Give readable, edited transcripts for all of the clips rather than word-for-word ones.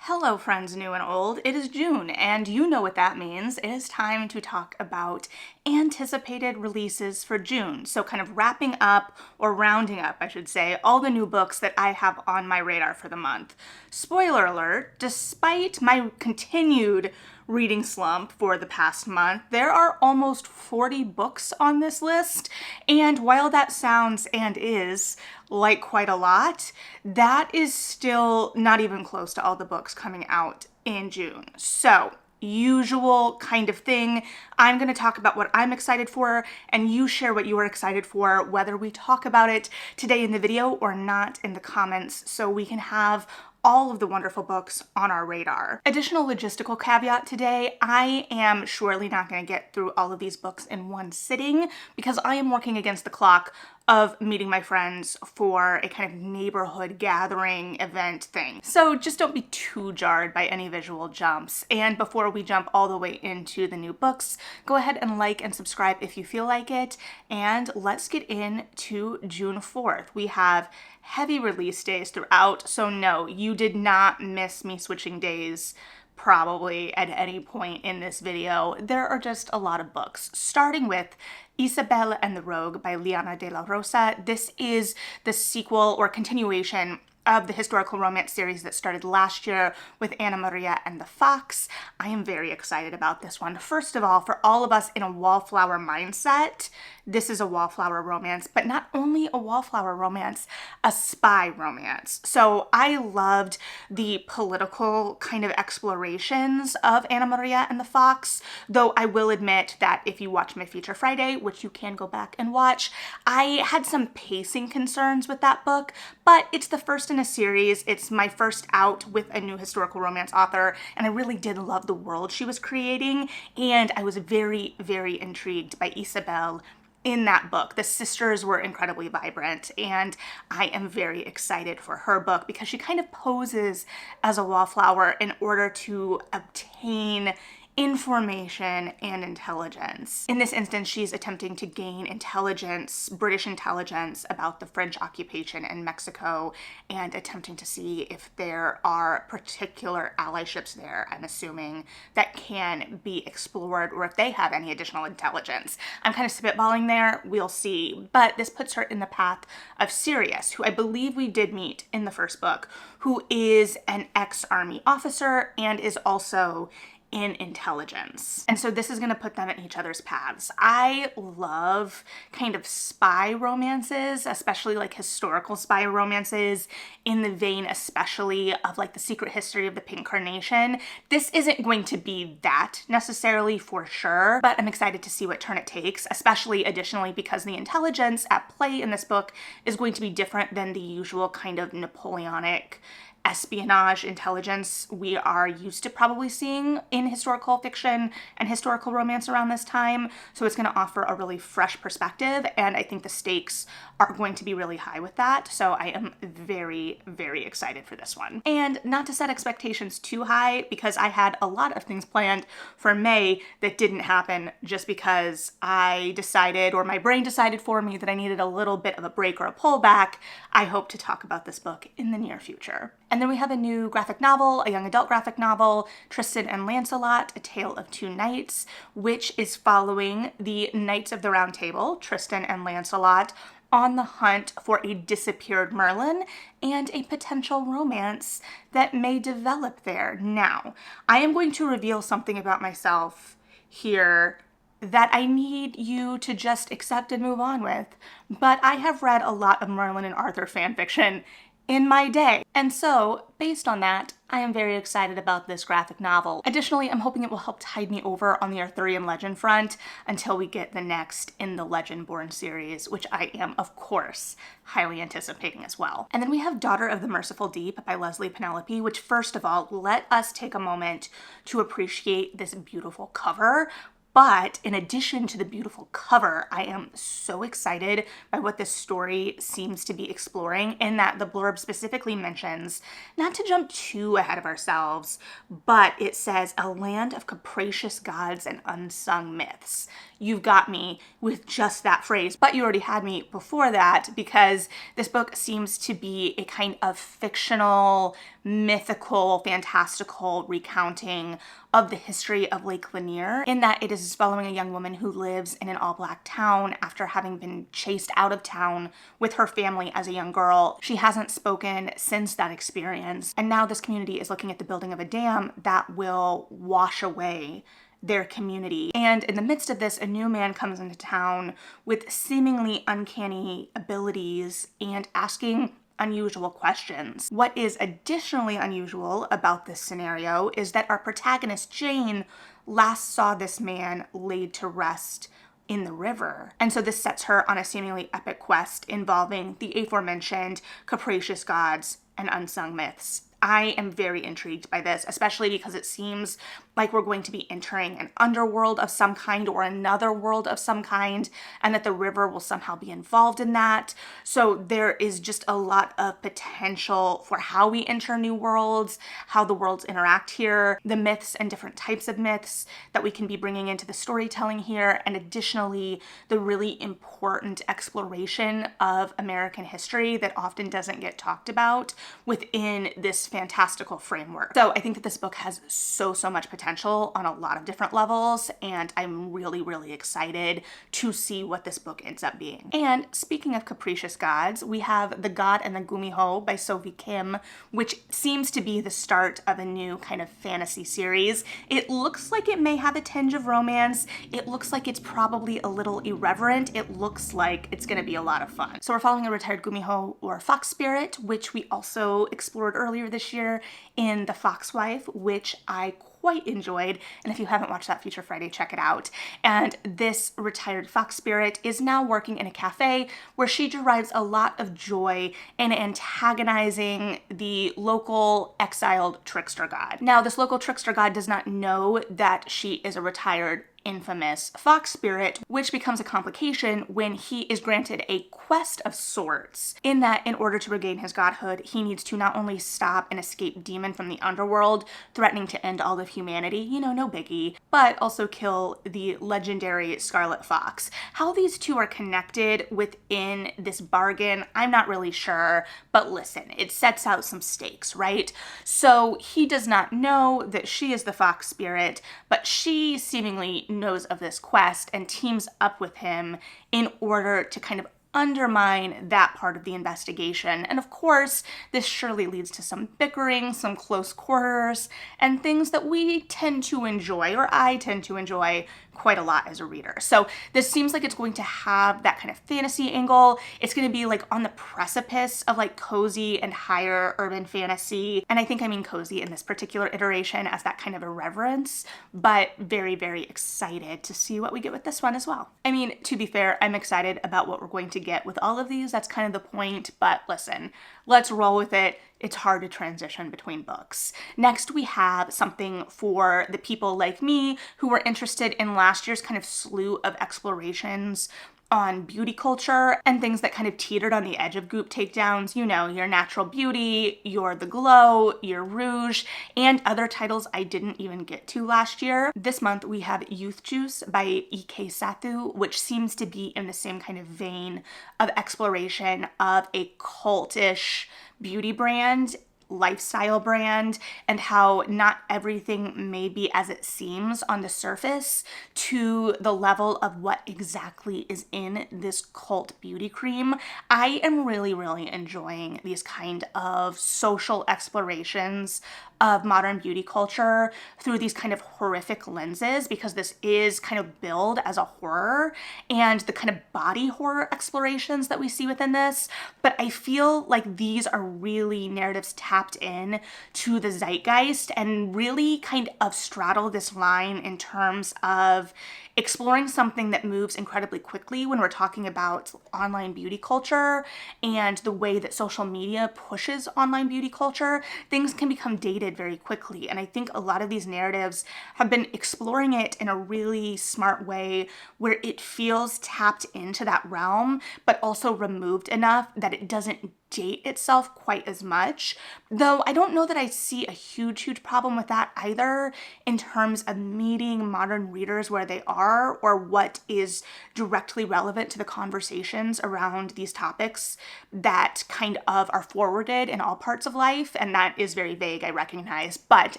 Hello friends new and old, it is June and you know what that means. It is time to talk about anticipated releases for June. So kind of wrapping up, or rounding up I should say, all the new books that I have on my radar for the month. Spoiler alert, despite my continued reading slump for the past month, there are almost 40 books on this list, and while that sounds and is like quite a lot, that is still not even close to all the books coming out in June. So usual kind of thing. I'm going to talk about what I'm excited for and you share what you are excited for, whether we talk about it today in the video or not in the comments, so we can have all of the wonderful books on our radar. Additional logistical caveat today, I am surely not going to get through all of these books in one sitting because I am working against the clock of meeting my friends for a kind of neighborhood gathering event thing. So just don't be too jarred by any visual jumps. And before we jump all the way into the new books, go ahead and like and subscribe if you feel like it. And let's get into June 4th. We have heavy release days throughout, so no, you did not miss me switching days probably at any point in this video. There are just a lot of books, starting with Isabel and the Rogue by Liana de la Rosa. This is the sequel or continuation of the historical romance series that started last year with Ana Maria and the Fox. I am very excited about this one. First of all, for all of us in a wallflower mindset, this is a wallflower romance, but not only a wallflower romance, a spy romance. So I loved the political kind of explorations of Ana Maria and the Fox, though I will admit that if you watch my Feature Friday, which you can go back and watch, I had some pacing concerns with that book, but it's the first in a series. It's my first out with a new historical romance author, and I really did love the world she was creating, and I was very, very intrigued by Isabel in that book. The sisters were incredibly vibrant, and I am very excited for her book because she kind of poses as a wallflower in order to obtain information and intelligence. In this instance, she's attempting to gain intelligence, British intelligence, about the French occupation in Mexico and attempting to see if there are particular allyships there, I'm assuming, that can be explored, or if they have any additional intelligence. I'm kind of spitballing there, we'll see. But this puts her in the path of Sirius, who I believe we did meet in the first book, who is an ex-army officer and is also in intelligence. And so this is going to put them in each other's paths. I love kind of spy romances, especially like historical spy romances, in the vein especially of like The Secret History of the Pink Carnation. This isn't going to be that necessarily for sure, but I'm excited to see what turn it takes, especially additionally because the intelligence at play in this book is going to be different than the usual kind of Napoleonic espionage intelligence we are used to probably seeing in historical fiction and historical romance around this time. So it's going to offer a really fresh perspective, and I think the stakes are going to be really high with that. So I am very, very excited for this one. And not to set expectations too high, because I had a lot of things planned for May that didn't happen just because I decided, or my brain decided for me, that I needed a little bit of a break or a pullback. I hope to talk about this book in the near future. And then we have a new graphic novel, a young adult graphic novel, Tristan and Lancelot, A Tale of Two Knights, which is following the Knights of the Round Table, Tristan and Lancelot, on the hunt for a disappeared Merlin and a potential romance that may develop there. Now, I am going to reveal something about myself here that I need you to just accept and move on with, but I have read a lot of Merlin and Arthur fanfiction in my day. And so, based on that, I am very excited about this graphic novel. Additionally, I'm hoping it will help tide me over on the Arthurian legend front until we get the next in the Legendborn series, which I am, of course, highly anticipating as well. And then we have Daughter of the Merciful Deep by Leslie Penelope, which, first of all, let us take a moment to appreciate this beautiful cover. But in addition to the beautiful cover, I am so excited by what this story seems to be exploring, in that the blurb specifically mentions, not to jump too ahead of ourselves, but it says a land of capricious gods and unsung myths. you've got me with just that phrase. But you already had me before that, because this book seems to be a kind of fictional, mythical, fantastical recounting of the history of Lake Lanier, in that it is following a young woman who lives in an all-black town after having been chased out of town with her family as a young girl. She hasn't spoken since that experience, and now this community is looking at the building of a dam that will wash away their community. And in the midst of this, a new man comes into town with seemingly uncanny abilities and asking unusual questions. What is additionally unusual about this scenario is that our protagonist, Jane, last saw this man laid to rest in the river. And so this sets her on a seemingly epic quest involving the aforementioned capricious gods and unsung myths. I am very intrigued by this, especially because it seems like we're going to be entering an underworld of some kind or another world of some kind, and that the river will somehow be involved in that. So there is just a lot of potential for how we enter new worlds, how the worlds interact here, the myths and different types of myths that we can be bringing into the storytelling here, and additionally, the really important exploration of American history that often doesn't get talked about within this fantastical framework. So I think that this book has so much potential on a lot of different levels, and I'm really excited to see what this book ends up being. And speaking of capricious gods, we have The God and the Gumiho by Sophie Kim, which seems to be the start of a new kind of fantasy series. It looks like it may have a tinge of romance. It looks like it's probably a little irreverent. It looks like it's gonna be a lot of fun. So we're following a retired Gumiho, or fox spirit, which we also explored earlier this year in The Foxwife, which I quite enjoyed, and if you haven't watched that Future Friday, check it out. And this retired fox spirit is now working in a cafe where she derives a lot of joy in antagonizing the local exiled trickster god. Now, this local trickster god does not know that she is a retired infamous fox spirit, which becomes a complication when he is granted a quest of sorts, in that in order to regain his godhood, he needs to not only stop an escaped demon from the underworld threatening to end all of humanity, you know, no biggie, but also kill the legendary Scarlet Fox. How these two are connected within this bargain, I'm not really sure, but listen, it sets out some stakes, right? So he does not know that she is the fox spirit, but she seemingly knows of this quest and teams up with him in order to kind of undermine that part of the investigation. And of course, this surely leads to some bickering, some close quarters, and things that we tend to enjoy, or I tend to enjoy quite a lot as a reader. So this seems like it's going to have that kind of fantasy angle. It's going to be like on the precipice of like cozy and higher urban fantasy. And I think I mean cozy in this particular iteration as that kind of irreverence, but very excited to see what we get with this one as well. I mean, to be fair, I'm excited about what we're going to get with all of these. That's kind of the point, but listen, let's roll with it. It's hard to transition between books. Next, we have something for the people like me who were interested in last year's kind of slew of explorations on beauty culture and things that kind of teetered on the edge of goop takedowns. You know, Your Natural Beauty, Your The Glow, Your Rouge, and other titles I didn't even get to last year. This month we have Youth Juice by E.K. Sathu, which seems to be in the same kind of vein of exploration of a cultish beauty brand, lifestyle brand, and how not everything may be as it seems on the surface to the level of what exactly is in this cult beauty cream. I am really enjoying these kind of social explorations of modern beauty culture through these kind of horrific lenses, because this is kind of billed as a horror, and the kind of body horror explorations that we see within this. But I feel like these are really narratives tapped in to the zeitgeist and really kind of straddle this line in terms of exploring something that moves incredibly quickly when we're talking about online beauty culture and the way that social media pushes online beauty culture. Things can become dated very quickly, and I think a lot of these narratives have been exploring it in a really smart way where it feels tapped into that realm, but also removed enough that it doesn't date itself quite as much, though I don't know that I see a huge problem with that either in terms of meeting modern readers where they are or what is directly relevant to the conversations around these topics that kind of are forwarded in all parts of life. And that is very vague, I recognize. But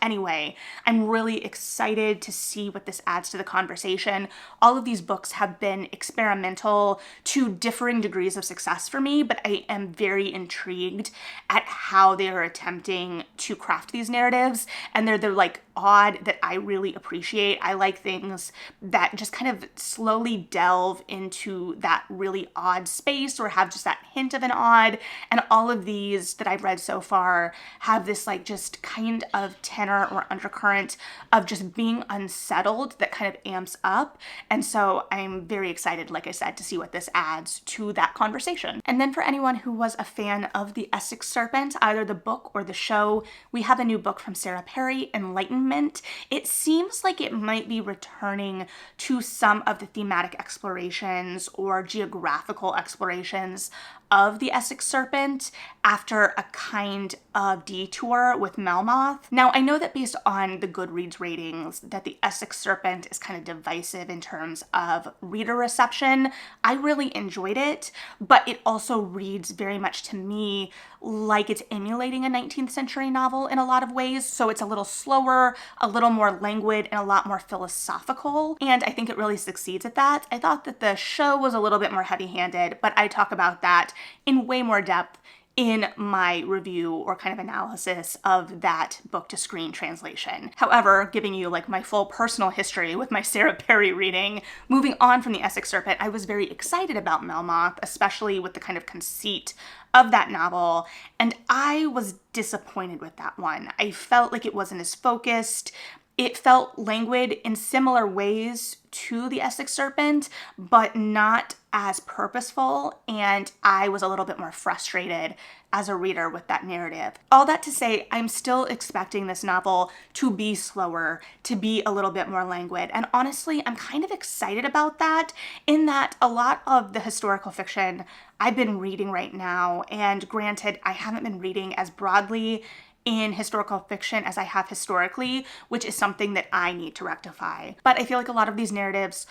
anyway, I'm really excited to see what this adds to the conversation. All of these books have been experimental to differing degrees of success for me, but I am very intrigued at how they are attempting to craft these narratives. And they're like odd that I really appreciate. I like things that just kind of slowly delve into that really odd space or have just that hint of an odd. And all of these that I've read so far have this like just kind of tenor or undercurrent of just being unsettled that kind of amps up. And so I'm very excited, like I said, to see what this adds to that conversation. And then for anyone who was a fan of The Essex Serpent, either the book or the show, we have a new book from Sarah Perry, Enlightenment. It seems like it might be returning to some of the thematic explorations or geographical explorations of the Essex Serpent after a kind of detour with Melmoth. Now, I know that based on the Goodreads ratings that the Essex Serpent is kind of divisive in terms of reader reception. I really enjoyed it, but it also reads very much to me like it's emulating a 19th century novel in a lot of ways. So it's a little slower, a little more languid, and a lot more philosophical. And I think it really succeeds at that. I thought that the show was a little bit more heavy-handed, but I talk about that in way more depth in my review or kind of analysis of that book to screen translation. However, giving you like my full personal history with my Sarah Perry reading, moving on from the Essex Serpent, I was very excited about Melmoth, especially with the kind of conceit of that novel, and I was disappointed with that one. I felt like it wasn't as focused. It felt languid in similar ways to the Essex Serpent, but not as purposeful, and I was a little bit more frustrated as a reader with that narrative. All that to say, I'm still expecting this novel to be slower, to be a little bit more languid, and honestly, I'm kind of excited about that, in that a lot of the historical fiction I've been reading right now, and granted, I haven't been reading as broadly in historical fiction as I have historically, which is something that I need to rectify. But I feel like a lot of these narratives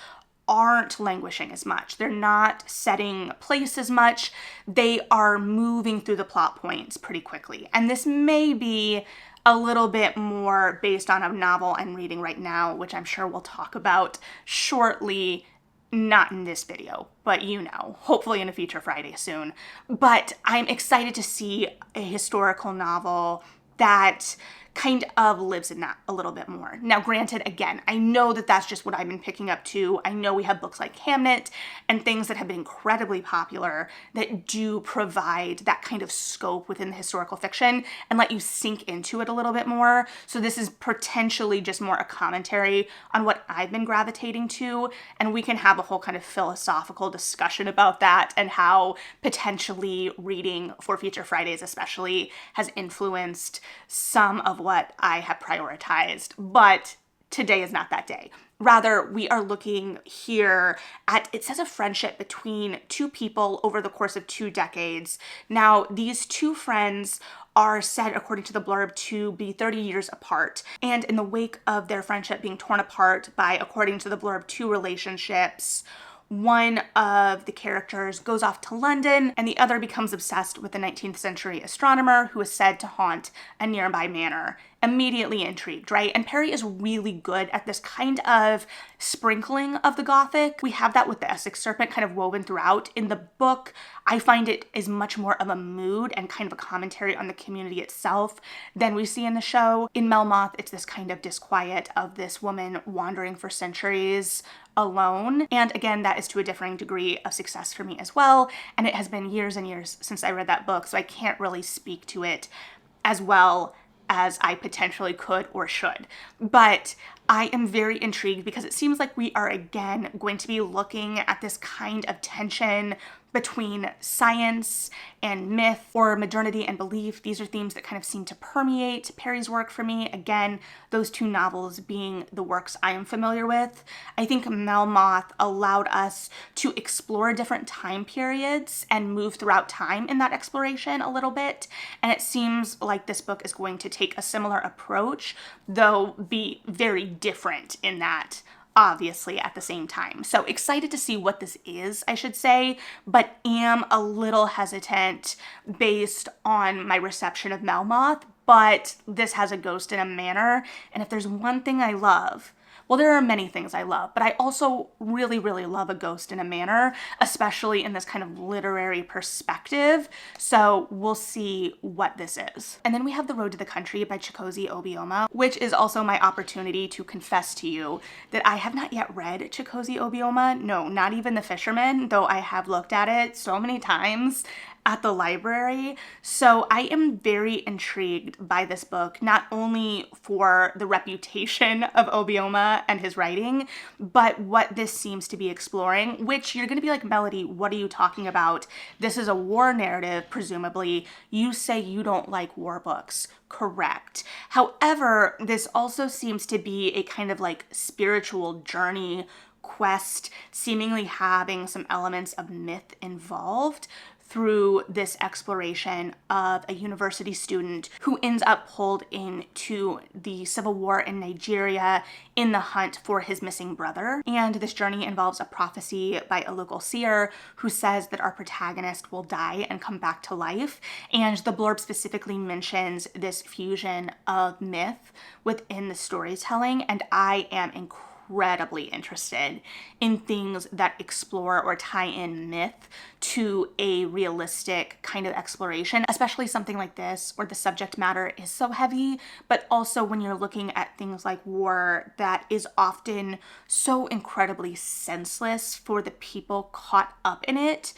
aren't languishing as much. They're not setting place as much. They are moving through the plot points pretty quickly. And this may be a little bit more based on a novel I'm reading right now, which I'm sure we'll talk about shortly. Not in this video, but you know, hopefully in a future Friday soon. But I'm excited to see a historical novel that kind of lives in that a little bit more. Now, granted, again, I know that that's just what I've been picking up too. I know we have books like Hamnet and things that have been incredibly popular that do provide that kind of scope within the historical fiction and let you sink into it a little bit more. So this is potentially just more a commentary on what I've been gravitating to, and we can have a whole kind of philosophical discussion about that and how potentially reading for Future Fridays especially has influenced some of what I have prioritized, but today is not that day. Rather, we are looking here at, it says, a friendship between two people over the course of 2 decades. Now, these two friends are said, according to the blurb, to be 30 years apart. And in the wake of their friendship being torn apart by, according to the blurb, 2 relationships, one of the characters goes off to London and the other becomes obsessed with a 19th century astronomer who is said to haunt a nearby manor. Immediately intrigued, right? And Perry is really good at this kind of sprinkling of the Gothic. We have that with the Essex Serpent kind of woven throughout. In the book, I find it is much more of a mood and kind of a commentary on the community itself than we see in the show. In Melmoth, it's this kind of disquiet of this woman wandering for centuries alone. And again, that is to a differing degree of success for me as well. And it has been years and years since I read that book, so I can't really speak to it as well as I potentially could or should. But I am very intrigued because it seems like we are again going to be looking at this kind of tension between science and myth, or modernity and belief. These are themes that kind of seem to permeate Perry's work for me. Again, those two novels being the works I am familiar with. I think Melmoth allowed us to explore different time periods and move throughout time in that exploration a little bit. And it seems like this book is going to take a similar approach, though be very different in that, obviously, at the same time. So excited to see what this is, I should say, but am a little hesitant based on my reception of Melmoth. But this has a ghost in a manor, and if there's one thing I love, well, there are many things I love, but I also really, really love a ghost in a manor, especially in this kind of literary perspective. So we'll see what this is. And then we have The Road to the Country by Chikozi Obioma, which is also my opportunity to confess to you that I have not yet read Chikozi Obioma. No, not even The Fisherman, though I have looked at it so many times at the library. So I am very intrigued by this book, not only for the reputation of Obioma and his writing, but what this seems to be exploring, which you're gonna be like, Melody, what are you talking about? This is a war narrative, presumably. You say you don't like war books. Correct. However, this also seems to be a kind of like spiritual journey quest, seemingly having some elements of myth involved, through this exploration of a university student who ends up pulled into the civil war in Nigeria in the hunt for his missing brother. And this journey involves a prophecy by a local seer who says that our protagonist will die and come back to life. And the blurb specifically mentions this fusion of myth within the storytelling, and I am incredibly interested in things that explore or tie in myth to a realistic kind of exploration, especially something like this where the subject matter is so heavy, but also when you're looking at things like war that is often so incredibly senseless for the people caught up in it.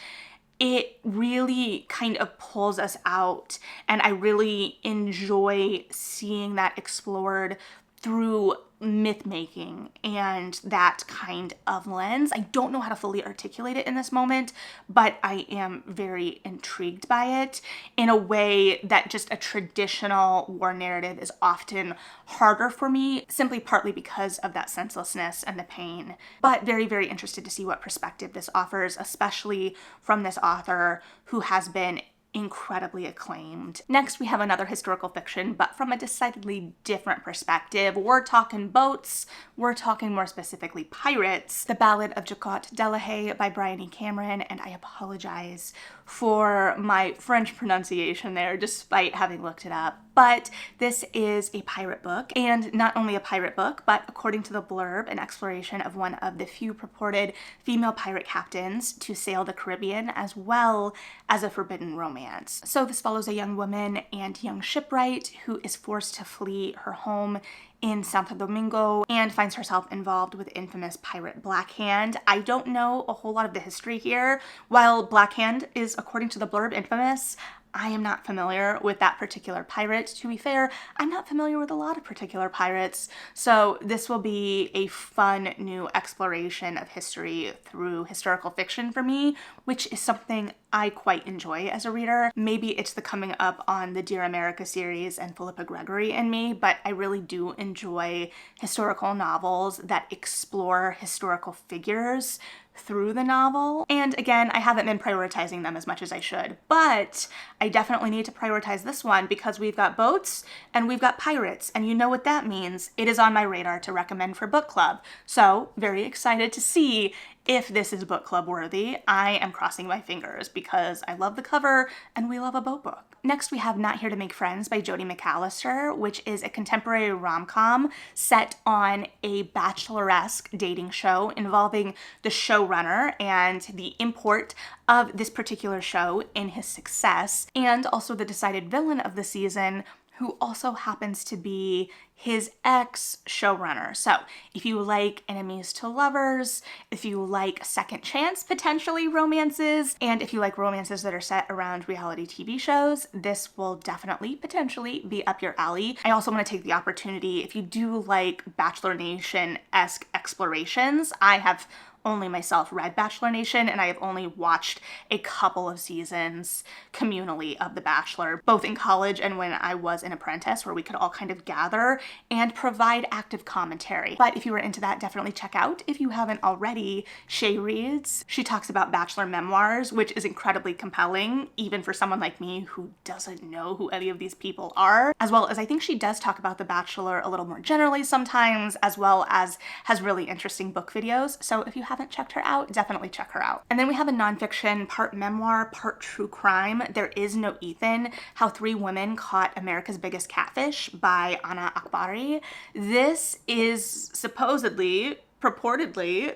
It really kind of pulls us out, and I really enjoy seeing that explored through myth making and that kind of lens. I don't know how to fully articulate it in this moment, but I am very intrigued by it in a way that just a traditional war narrative is often harder for me, simply partly because of that senselessness and the pain. But very, very interested to see what perspective this offers, especially from this author who has been incredibly acclaimed. Next, we have another historical fiction, but from a decidedly different perspective. We're talking boats. We're talking more specifically pirates. The Ballad of Jacot Delahaye by Brian E. Cameron, and I apologize for my French pronunciation there, despite having looked it up. But this is a pirate book, and not only a pirate book, but according to the blurb, an exploration of one of the few purported female pirate captains to sail the Caribbean, as well as a forbidden romance. So this follows a young woman and young shipwright who is forced to flee her home in Santo Domingo and finds herself involved with infamous pirate Black Hand. I don't know a whole lot of the history here. While Black Hand is, according to the blurb, infamous, I am not familiar with that particular pirate. To be fair, I'm not familiar with a lot of particular pirates, so this will be a fun new exploration of history through historical fiction for me, which is something I quite enjoy as a reader. Maybe it's the coming up on the Dear America series and Philippa Gregory in me, but I really do enjoy historical novels that explore historical figures through the novel. And again, I haven't been prioritizing them as much as I should, but I definitely need to prioritize this one because we've got boats and we've got pirates, and you know what that means. It is on my radar to recommend for book club. So very excited to see if this is book club worthy. I am crossing my fingers because I love the cover and we love a boat book. Next, we have Not Here to Make Friends by Jodi McAllister, which is a contemporary rom-com set on a bacheloresque dating show involving the showrunner and the import of this particular show in his success, and also the decided villain of the season, who also happens to be his ex-showrunner. So if you like enemies to lovers, if you like second chance potentially romances, and if you like romances that are set around reality TV shows, this will definitely potentially be up your alley. I also want to take the opportunity, if you do like Bachelor Nation-esque explorations, I have only myself read Bachelor Nation, and I have only watched a couple of seasons communally of The Bachelor, both in college and when I was an apprentice, where we could all kind of gather and provide active commentary. But if you were into that, definitely check out, if you haven't already, Shay Reads. She talks about Bachelor memoirs, which is incredibly compelling, even for someone like me who doesn't know who any of these people are, as well as I think she does talk about The Bachelor a little more generally sometimes, as well as has really interesting book videos. So if you haven't checked her out, definitely check her out. And then we have a nonfiction, part memoir, part true crime, There Is No Ethan, How Three Women Caught America's Biggest Catfish by Anna Akbari. This is supposedly, purportedly,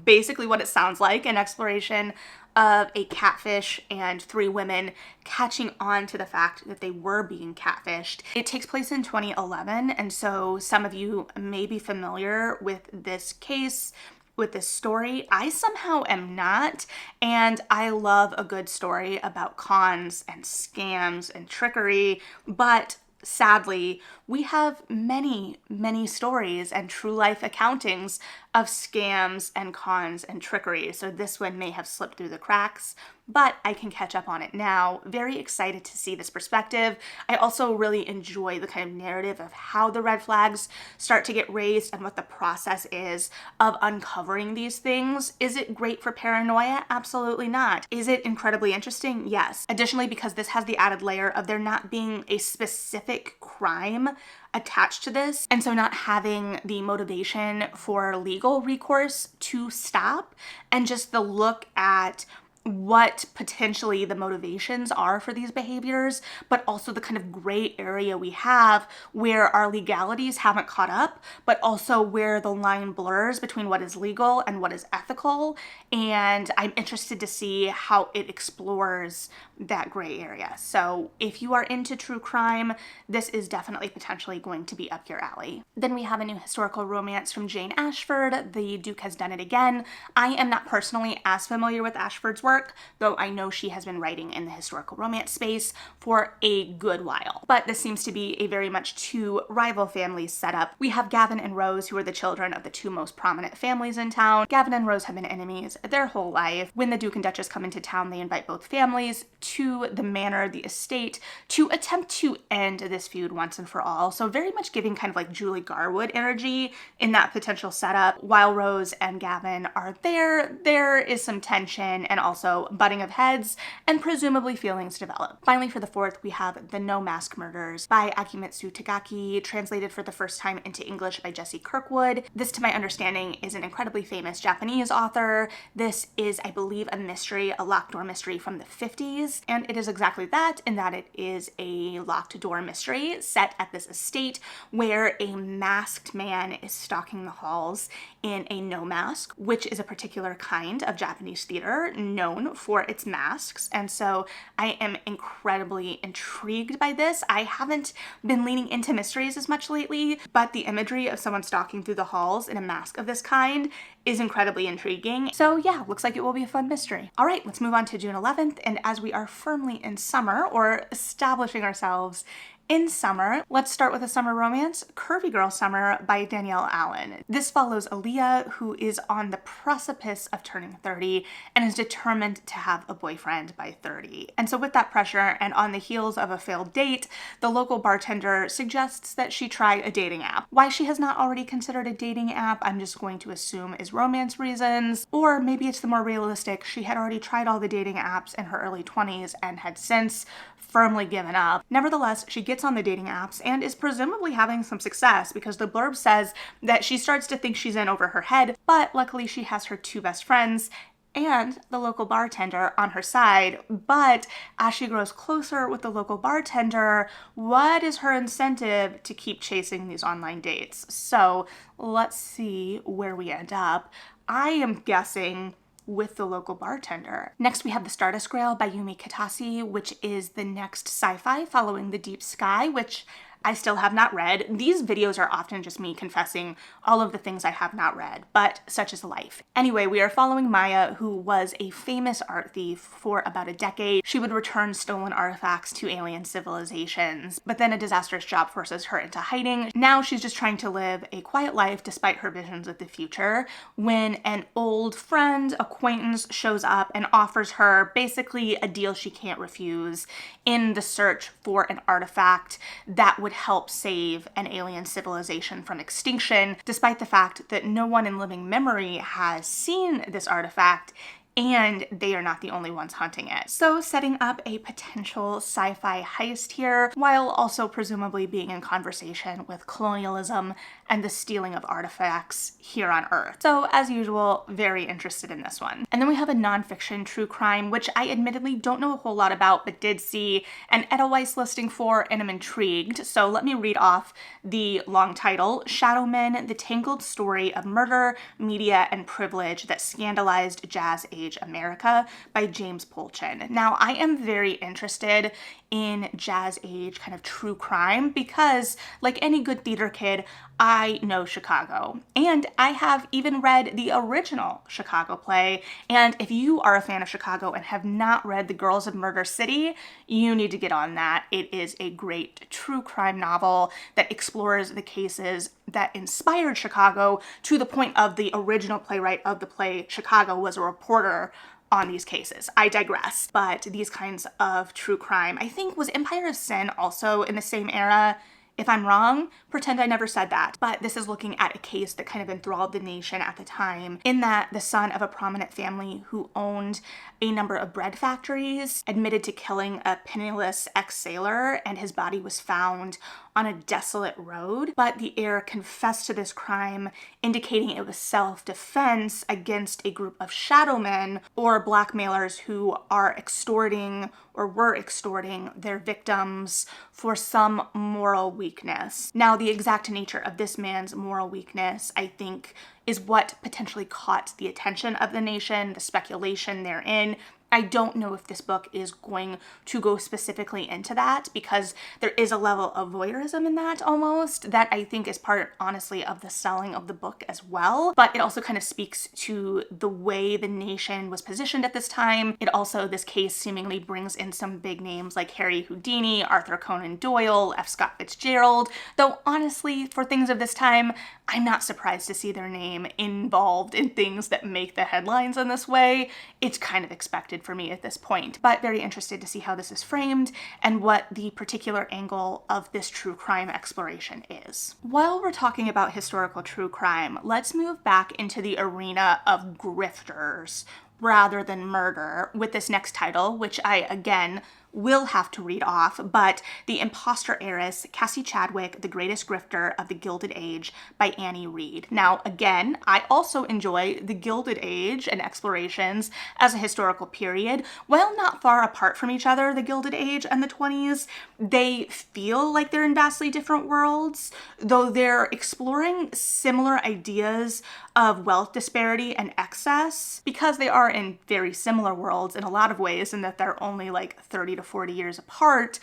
basically what it sounds like, an exploration of a catfish and three women catching on to the fact that they were being catfished. It takes place in 2011, and so some of you may be familiar with this case, with this story. I somehow am not, and I love a good story about cons and scams and trickery, but sadly, we have many, many stories and true life accountings of scams and cons and trickery. So this one may have slipped through the cracks, but I can catch up on it now. Very excited to see this perspective. I also really enjoy the kind of narrative of how the red flags start to get raised and what the process is of uncovering these things. Is it great for paranoia? Absolutely not. Is it incredibly interesting? Yes. Additionally, because this has the added layer of there not being a specific crime attached to this, and so not having the motivation for legal recourse to stop, and just the look at what potentially the motivations are for these behaviors, but also the kind of gray area we have where our legalities haven't caught up, but also where the line blurs between what is legal and what is ethical. And I'm interested to see how it explores that gray area. So if you are into true crime, this is definitely potentially going to be up your alley. Then we have a new historical romance from Jane Ashford, The Duke Has Done It Again. I am not personally as familiar with Ashford's work, though I know she has been writing in the historical romance space for a good while. But this seems to be a very much two rival families setup. We have Gavin and Rose, who are the children of the two most prominent families in town. Gavin and Rose have been enemies their whole life. When the Duke and Duchess come into town, they invite both families to the manor, the estate, to attempt to end this feud once and for all. So very much giving kind of like Julie Garwood energy in that potential setup. While Rose and Gavin are there is some tension and also butting of heads and presumably feelings develop. Finally, for the fourth, we have The No Mask Murders by Akimitsu Tagaki, translated for the first time into English by Jesse Kirkwood. This, to my understanding, is an incredibly famous Japanese author. This is, I believe, a mystery, a locked door mystery from the 50s, and it is exactly that, in that it is a locked door mystery set at this estate where a masked man is stalking the halls in a no mask, which is a particular kind of Japanese theater known for its masks. And so I am incredibly intrigued by this. I haven't been leaning into mysteries as much lately, but the imagery of someone stalking through the halls in a mask of this kind is incredibly intriguing. So yeah, looks like it will be a fun mystery. All right, let's move on to June 11th. And as we are firmly in summer, or establishing ourselves in summer, let's start with a summer romance, Curvy Girl Summer by Danielle Allen. This follows Aaliyah, who is on the precipice of turning 30 and is determined to have a boyfriend by 30. And so with that pressure and on the heels of a failed date, the local bartender suggests that she try a dating app. Why she has not already considered a dating app, I'm just going to assume is romance reasons, or maybe it's the more realistic, she had already tried all the dating apps in her early 20s and had since firmly given up. Nevertheless, she gets on the dating apps and is presumably having some success, because the blurb says that she starts to think she's in over her head, but luckily she has her two best friends and the local bartender on her side. But as she grows closer with the local bartender, what is her incentive to keep chasing these online dates? So let's see where we end up. I am guessing with the local bartender. Next, we have The Stardust Grail by Yumi Kitase, which is the next sci-fi following The Deep Sky, which I still have not read. These videos are often just me confessing all of the things I have not read, but such is life. Anyway, we are following Maya, who was a famous art thief for about a decade. She would return stolen artifacts to alien civilizations, but then a disastrous job forces her into hiding. Now she's just trying to live a quiet life despite her visions of the future, when an old friend, acquaintance shows up and offers her basically a deal she can't refuse in the search for an artifact that would help save an alien civilization from extinction, despite the fact that no one in living memory has seen this artifact and they are not the only ones hunting it. So setting up a potential sci-fi heist here, while also presumably being in conversation with colonialism and the stealing of artifacts here on Earth. So as usual, very interested in this one. And then we have a nonfiction true crime, which I admittedly don't know a whole lot about, but did see an Edelweiss listing for and I'm intrigued. So let me read off the long title: Shadow Men, the tangled story of murder, media, and privilege that scandalized jazz age America, by James Polchin. Now, I am very interested in jazz age kind of true crime because, like any good theater kid, I know Chicago. And I have even read the original Chicago play. And if you are a fan of Chicago and have not read The Girls of Murder City, you need to get on that. It is a great true crime novel that explores the cases that inspired Chicago, to the point of the original playwright of the play Chicago was a reporter on these cases. I digress. But these kinds of true crime, I think, was Empire of Sin also in the same era? If I'm wrong, pretend I never said that. But this is looking at a case that kind of enthralled the nation at the time, in that the son of a prominent family who owned a number of bread factories admitted to killing a penniless ex-sailor, and his body was found on a desolate road. But the heir confessed to this crime, indicating it was self-defense against a group of shadow men, or blackmailers, who are extorting or were extorting their victims for some moral weakness. Now, the exact nature of this man's moral weakness, I think, is what potentially caught the attention of the nation, the speculation therein. I don't know if this book is going to go specifically into that, because there is a level of voyeurism in that almost that I think is part, honestly, of the selling of the book as well. But it also kind of speaks to the way the nation was positioned at this time. It also, this case seemingly brings in some big names like Harry Houdini, Arthur Conan Doyle, F. Scott Fitzgerald, though honestly, for things of this time, I'm not surprised to see their name involved in things that make the headlines in this way. It's kind of expected for me at this point, but very interested to see how this is framed and what the particular angle of this true crime exploration is. While we're talking about historical true crime, let's move back into the arena of grifters rather than murder with this next title, which I, again, will have to read off, but The Imposter Heiress, Cassie Chadwick, The Greatest Grifter of the Gilded Age, by Annie Reed. Now, again, I also enjoy the Gilded Age and explorations as a historical period. While not far apart from each other, the Gilded Age and the 20s, they feel like they're in vastly different worlds, though they're exploring similar ideas of wealth disparity and excess, because they are in very similar worlds in a lot of ways, in that they're only like 30 to 40 years apart.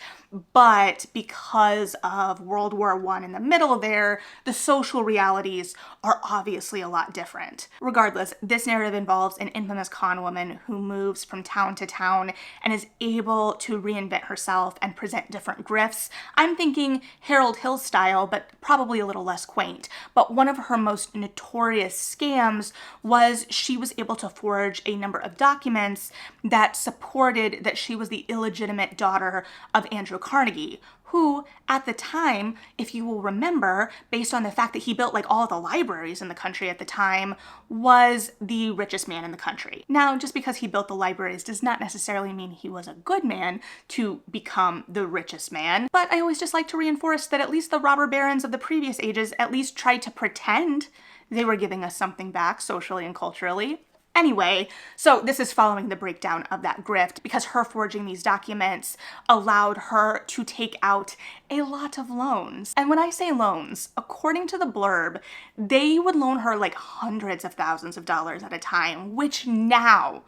But because of World War I in the middle there, the social realities are obviously a lot different. Regardless, this narrative involves an infamous con woman who moves from town to town and is able to reinvent herself and present different grifts. I'm thinking Harold Hill style, but probably a little less quaint. But one of her most notorious scams was she was able to forge a number of documents that supported that she was the illegitimate daughter of Andrew Carnegie, who at the time, if you will remember, based on the fact that he built like all of the libraries in the country at the time, was the richest man in the country. Now, just because he built the libraries does not necessarily mean he was a good man to become the richest man. But I always just like to reinforce that at least the robber barons of the previous ages at least tried to pretend they were giving us something back socially and culturally. Anyway, so this is following the breakdown of that grift, because her forging these documents allowed her to take out a lot of loans. And when I say loans, according to the blurb, they would loan her like hundreds of thousands of dollars at a time, which now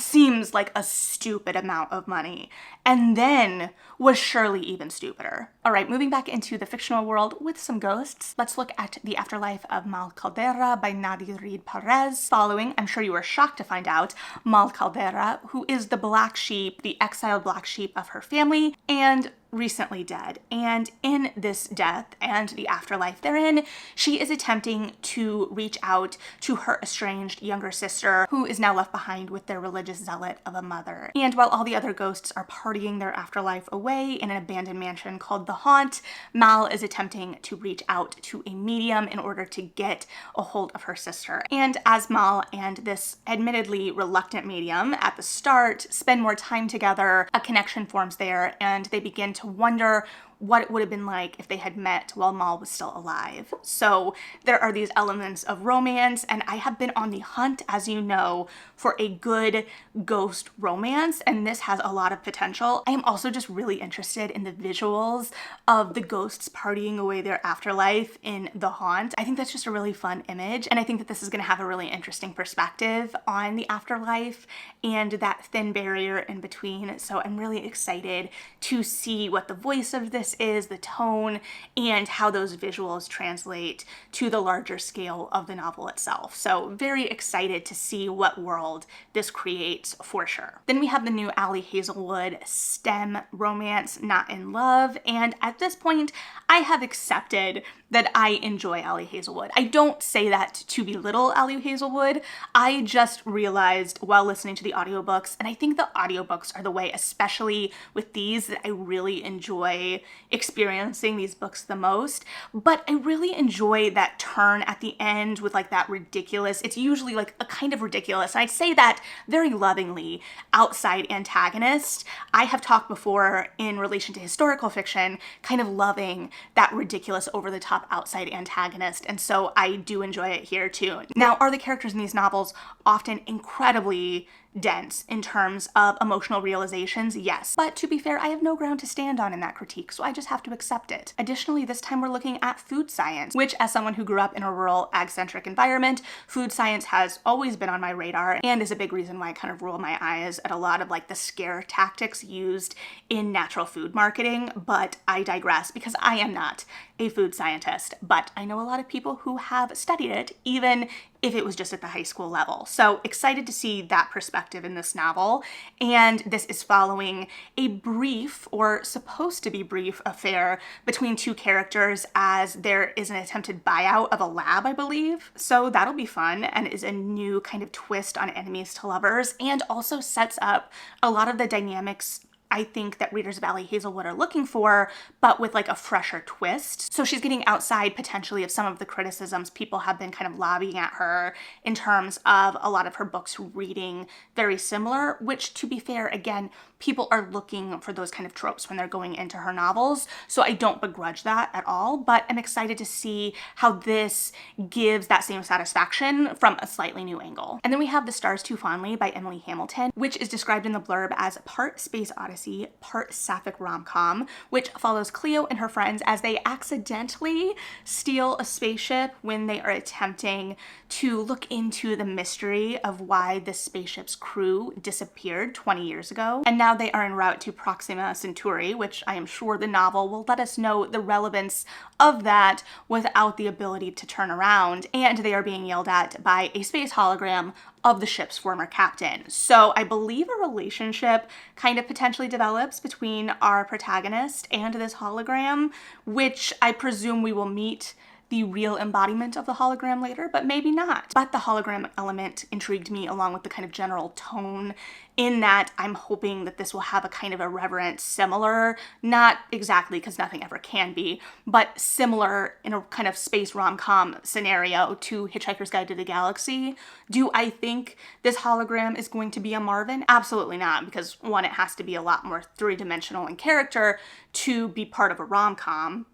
seems like a stupid amount of money, and then was surely even stupider. All right, moving back into the fictional world with some ghosts, let's look at The Afterlife of Mal Caldera by Nadia Reed Perez. Following, I'm sure you were shocked to find out, Mal Caldera, who is the black sheep, the exiled black sheep of her family, and recently dead. And in this death and the afterlife therein, she is attempting to reach out to her estranged younger sister, who is now left behind with their religious zealot of a mother. And while all the other ghosts are partying their afterlife away in an abandoned mansion called the Haunt, Mal is attempting to reach out to a medium in order to get a hold of her sister. And as Mal and this admittedly reluctant medium at the start spend more time together, a connection forms there, and they begin to wonder what it would have been like if they had met while Mal was still alive. So there are these elements of romance, and I have been on the hunt, as you know, for a good ghost romance, and this has a lot of potential. I am also just really interested in the visuals of the ghosts partying away their afterlife in The Haunt. I think that's just a really fun image, and I think that this is going to have a really interesting perspective on the afterlife and that thin barrier in between. So I'm really excited to see what the voice of this is, the tone, and how those visuals translate to the larger scale of the novel itself. So very excited to see what world this creates for sure. Then we have the new Ali Hazelwood STEM romance, Not in Love, and at this point I have accepted that I enjoy Ali Hazelwood. I don't say that to belittle Ali Hazelwood. I just realized while listening to the audiobooks, and I think the audiobooks are the way, especially with these, that I really enjoy experiencing these books the most. But I really enjoy that turn at the end with like that ridiculous, it's usually like a kind of ridiculous, and I'd say that very lovingly, outside antagonist. I have talked before in relation to historical fiction, kind of loving that ridiculous over-the-top outside antagonist, and so I do enjoy it here too. Now, are the characters in these novels often incredibly dense in terms of emotional realizations? Yes. But to be fair, I have no ground to stand on in that critique, so I just have to accept it. Additionally, this time we're looking at food science, which as someone who grew up in a rural ag-centric environment, food science has always been on my radar and is a big reason why I kind of roll my eyes at a lot of like the scare tactics used in natural food marketing. But I digress, because I am not a food scientist, but I know a lot of people who have studied it, even if it was just at the high school level. So excited to see that perspective in this novel. And this is following a brief, or supposed to be brief, affair between two characters as there is an attempted buyout of a lab, I believe. So that'll be fun and is a new kind of twist on enemies to lovers, and also sets up a lot of the dynamics I think that readers of Ali Hazelwood are looking for, but with like a fresher twist. So she's getting outside potentially of some of the criticisms people have been kind of lobbying at her in terms of a lot of her books reading very similar, which, to be fair, again, people are looking for those kind of tropes when they're going into her novels. So I don't begrudge that at all, but I'm excited to see how this gives that same satisfaction from a slightly new angle. And then we have The Stars Too Fondly by Emily Hamilton, which is described in the blurb as part space odyssey, part sapphic rom-com, which follows Cleo and her friends as they accidentally steal a spaceship when they are attempting to look into the mystery of why the spaceship's crew disappeared 20 years ago. And now they are en route to Proxima Centauri, which I am sure the novel will let us know the relevance of that without the ability to turn around. And they are being yelled at by a space hologram of the ship's former captain. So I believe a relationship kind of potentially develops between our protagonist and this hologram, which I presume we will meet the real embodiment of the hologram later, but maybe not. But the hologram element intrigued me, along with the kind of general tone, in that I'm hoping that this will have a kind of irreverent, similar, not exactly because nothing ever can be, but similar in a kind of space rom-com scenario to Hitchhiker's Guide to the Galaxy. Do I think this hologram is going to be a Marvin? Absolutely not, because one, it has to be a lot more three-dimensional in character to be part of a rom-com,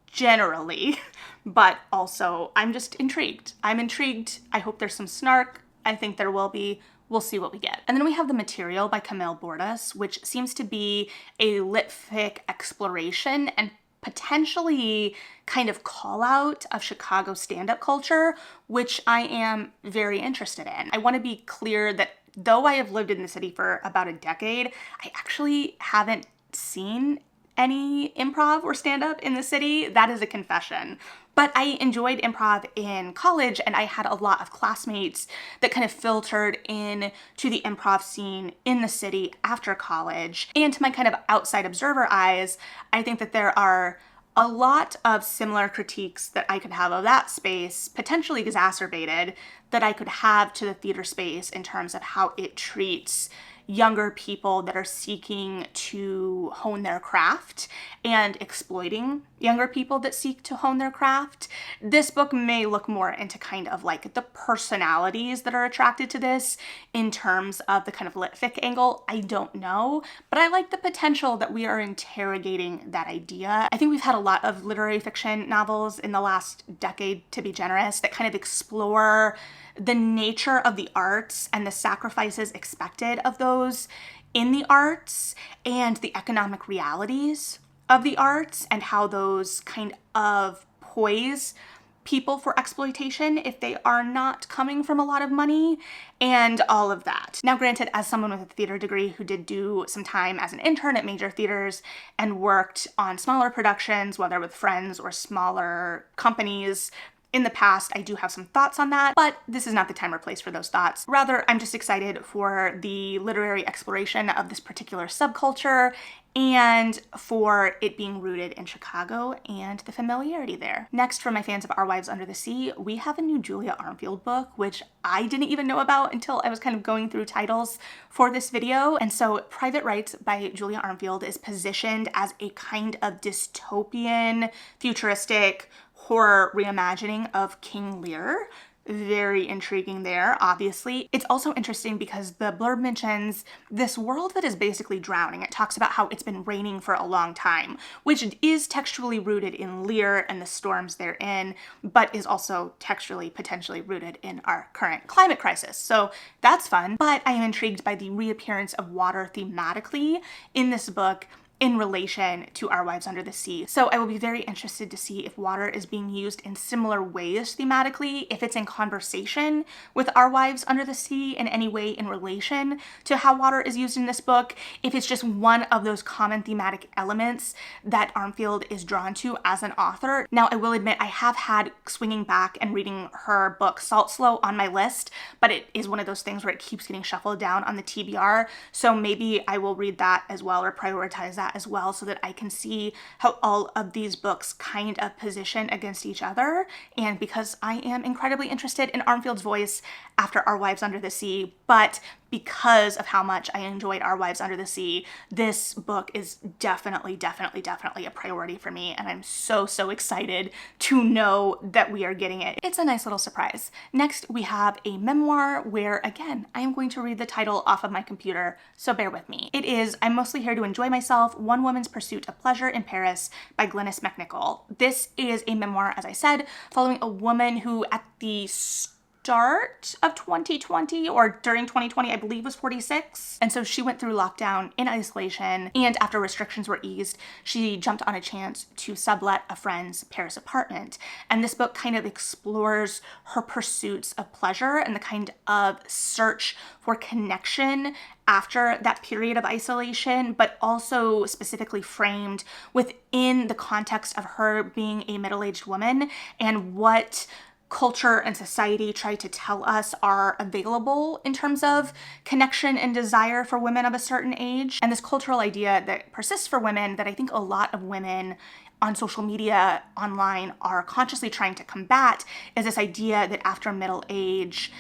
generally, but also I'm just intrigued. I'm intrigued. I hope there's some snark. I think there will be. We'll see what we get. And then we have The Material by Camille Bordas, which seems to be a lit fic exploration and potentially kind of call out of Chicago stand-up culture, which I am very interested in. I want to be clear that though I have lived in the city for about a decade, I actually haven't seen any improv or stand-up in the city. That is a confession. But I enjoyed improv in college, and I had a lot of classmates that kind of filtered in to the improv scene in the city after college. And to my kind of outside observer eyes, I think that there are a lot of similar critiques that I could have of that space, potentially exacerbated, that I could have to the theater space in terms of how it treats younger people that are seeking to hone their craft and exploiting younger people that seek to hone their craft. This book may look more into kind of like the personalities that are attracted to this in terms of the kind of lit fic angle. I don't know, but I like the potential that we are interrogating that idea. I think we've had a lot of literary fiction novels in the last decade, to be generous, that kind of explore the nature of the arts and the sacrifices expected of those in the arts and the economic realities of the arts and how those kind of poise people for exploitation if they are not coming from a lot of money and all of that. Now, granted, as someone with a theater degree who did do some time as an intern at major theaters and worked on smaller productions, whether with friends or smaller companies, in the past, I do have some thoughts on that, but this is not the time or place for those thoughts. Rather, I'm just excited for the literary exploration of this particular subculture and for it being rooted in Chicago and the familiarity there. Next, for my fans of Our Wives Under the Sea, we have a new Julia Armfield book, which I didn't even know about until I was kind of going through titles for this video. And so Private Rights by Julia Armfield is positioned as a kind of dystopian, futuristic, horror reimagining of King Lear. Very intriguing there, obviously. It's also interesting because the blurb mentions this world that is basically drowning. It talks about how it's been raining for a long time, which is textually rooted in Lear and the storms therein, but is also textually potentially rooted in our current climate crisis. So that's fun, but I am intrigued by the reappearance of water thematically in this book in relation to Our Wives Under the Sea. So I will be very interested to see if water is being used in similar ways thematically, if it's in conversation with Our Wives Under the Sea in any way in relation to how water is used in this book, if it's just one of those common thematic elements that Armfield is drawn to as an author. Now, I will admit I have had swinging back and reading her book Salt Slow on my list, but it is one of those things where it keeps getting shuffled down on the TBR, so maybe I will read that as well or prioritize that as well so that I can see how all of these books kind of position against each other. And because I am incredibly interested in Armfield's voice after Our Wives Under the Sea, but because of how much I enjoyed Our Wives Under the Sea, this book is definitely a priority for me, and I'm so excited to know that we are getting it. It's a nice little surprise. Next, we have a memoir where, again, I am going to read the title off of my computer, so bear with me. It is I'm Mostly Here to Enjoy Myself, One Woman's Pursuit of Pleasure in Paris by Glynis McNichol. This is a memoir, as I said, following a woman who at the start of 2020 or during 2020, I believe, was 46. And so she went through lockdown in isolation, and after restrictions were eased, she jumped on a chance to sublet a friend's Paris apartment. And this book kind of explores her pursuits of pleasure and the kind of search for connection after that period of isolation, but also specifically framed within the context of her being a middle-aged woman and what culture and society try to tell us are available in terms of connection and desire for women of a certain age. And this cultural idea that persists for women that I think a lot of women on social media, online, are consciously trying to combat is this idea that after middle age,